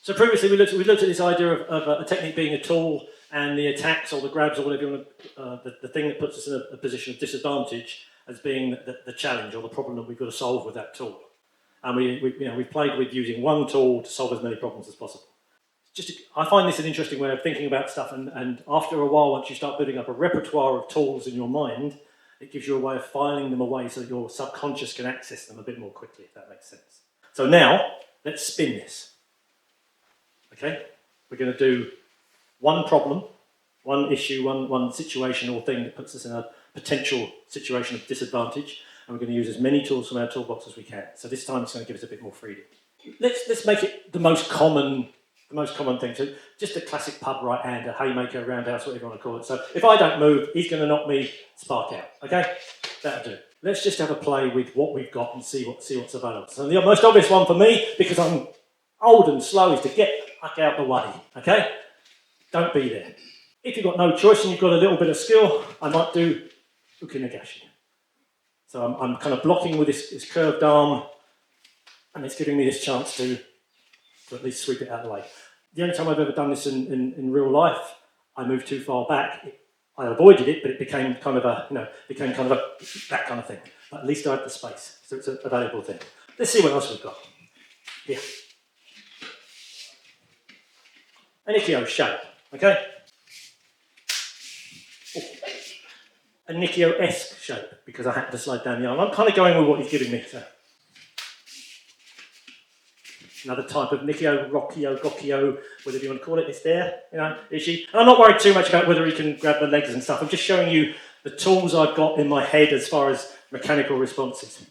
So previously we looked at this idea of a technique being a tool, and the attacks or the grabs or whatever you want to, the thing that puts us in a position of disadvantage as being the challenge or the problem that we've got to solve with that tool. And we've played with using one tool to solve as many problems as possible. I find this an interesting way of thinking about stuff, and after a while, once you start building up a repertoire of tools in your mind, it gives you a way of filing them away so that your subconscious can access them a bit more quickly, if that makes sense. So now, let's spin this. Okay? We're going to do one problem, one issue, one situation or thing that puts us in a potential situation of disadvantage, and we're going to use as many tools from our toolbox as we can. So this time it's going to give us a bit more freedom. Let's make it the most common thing. So just a classic pub right hand, a haymaker, roundhouse, whatever you want to call it. So if I don't move, he's going to knock me spark out. Okay? That'll do. Let's just have a play with what we've got and see what's available. So the most obvious one for me, because I'm old and slow, is to get the fuck out the way. Okay? Don't be there. If you've got no choice and you've got a little bit of skill, I might do ukinagashi. So I'm kind of blocking with this curved arm, and it's giving me this chance to at least sweep it out of the way. The only time I've ever done this in real life, I moved too far back. I avoided it, but it became kind of that kind of thing. But at least I had the space, so it's a valuable thing. Let's see what else we've got. Here. An Aikido shape, okay? Oh. A Nikio-esque shape, because I had to slide down the arm. I'm kind of going with what he's giving me. So. Another type of Nikio, Rokkyo, Gokkyo, whatever you want to call it, it's there, Ishi. And I'm not worried too much about whether he can grab the legs and stuff. I'm just showing you the tools I've got in my head as far as mechanical responses.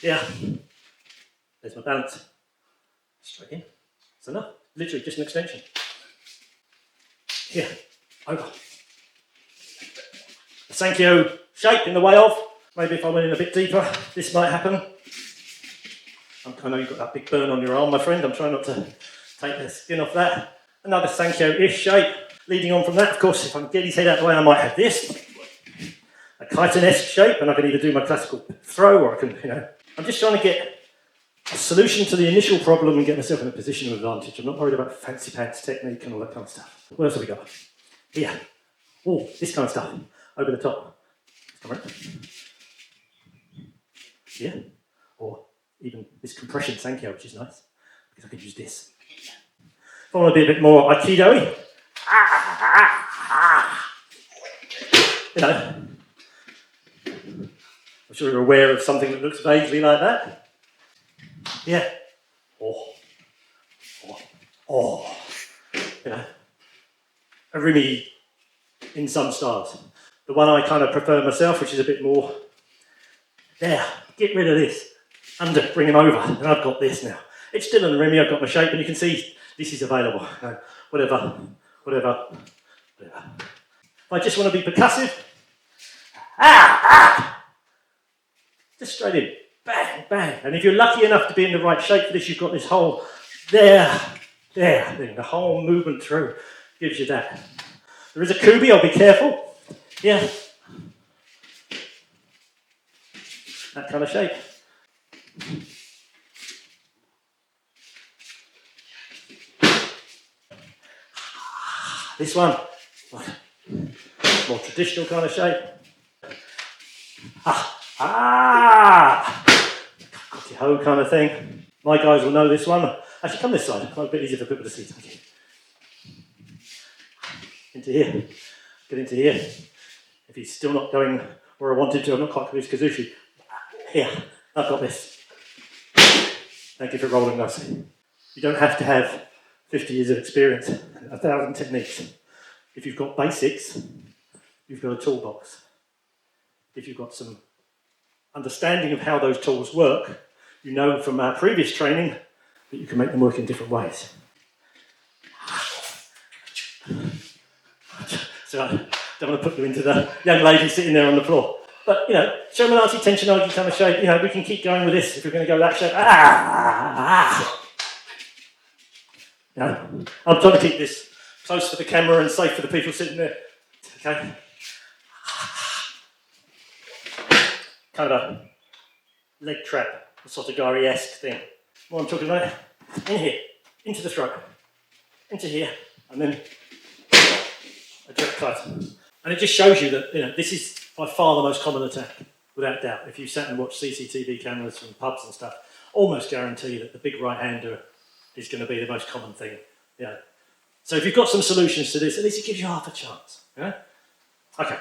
Yeah. There's my balance. Straight in. That's enough. Literally just an extension. Here. Over. A Sankyo shape in the way of. Maybe if I went in a bit deeper, this might happen. I know you've got that big burn on your arm, my friend. I'm trying not to take the skin off that. Another Sankyo-ish shape. Leading on from that, of course, if I can get his head out of the way, I might have this. A Kaiten-esque shape, and I can either do my classical throw, or I can, I'm just trying to get a solution to the initial problem and get myself in a position of advantage. I'm not worried about fancy pants technique and all that kind of stuff. What else have we got? Here. Oh, this kind of stuff. Over the top. Come around. Here. Or even this compression Sankyo, which is nice, because I can use this. If I want to be a bit more Aikido-y, I'm sure you're aware of something that looks vaguely like that. Yeah. A rimi in some styles. The one I kind of prefer myself, which is a bit more, there, get rid of this. Under, bring him over, and I've got this now. It's still in the rimi, I've got my shape, and you can see this is available. Whatever. If I just want to be percussive, just straight in, bang, bang. And if you're lucky enough to be in the right shape for this, you've got this whole, there, thing, the whole movement through gives you that. There is a kubi, I'll be careful. Yeah. That kind of shape. This one, more traditional kind of shape. Cocky ho kind of thing. My guys will know this one. Actually, come this side. It's a bit easier for people to see. Thank you. Into here. Get into here. If he's still not going where I wanted to, I'm not quite convinced Kazushi. Here, I've got this. Thank you for rolling nicely. You don't have to have 50 years of experience, 1,000 techniques. If you've got basics, you've got a toolbox. If you've got some understanding of how those tools work, you know from our previous training that you can make them work in different ways. So I don't want to put you into the young lady sitting there on the floor. But, Shomanatsu Tenchinagi kind of shape, we can keep going with this if we're going to go that shape. I'm trying to keep this close for the camera and safe for the people sitting there. Okay? Kind of a leg trap, a Sotogari-esque thing. What I'm talking about, in here, into the throat. into here, and then a direct cut. And it just shows you that this is by far the most common attack, without doubt. If you sat and watched CCTV cameras from pubs and stuff, almost guarantee that the big right-hander is going to be the most common thing. Yeah. So if you've got some solutions to this, at least it gives you half a chance. Yeah? Okay.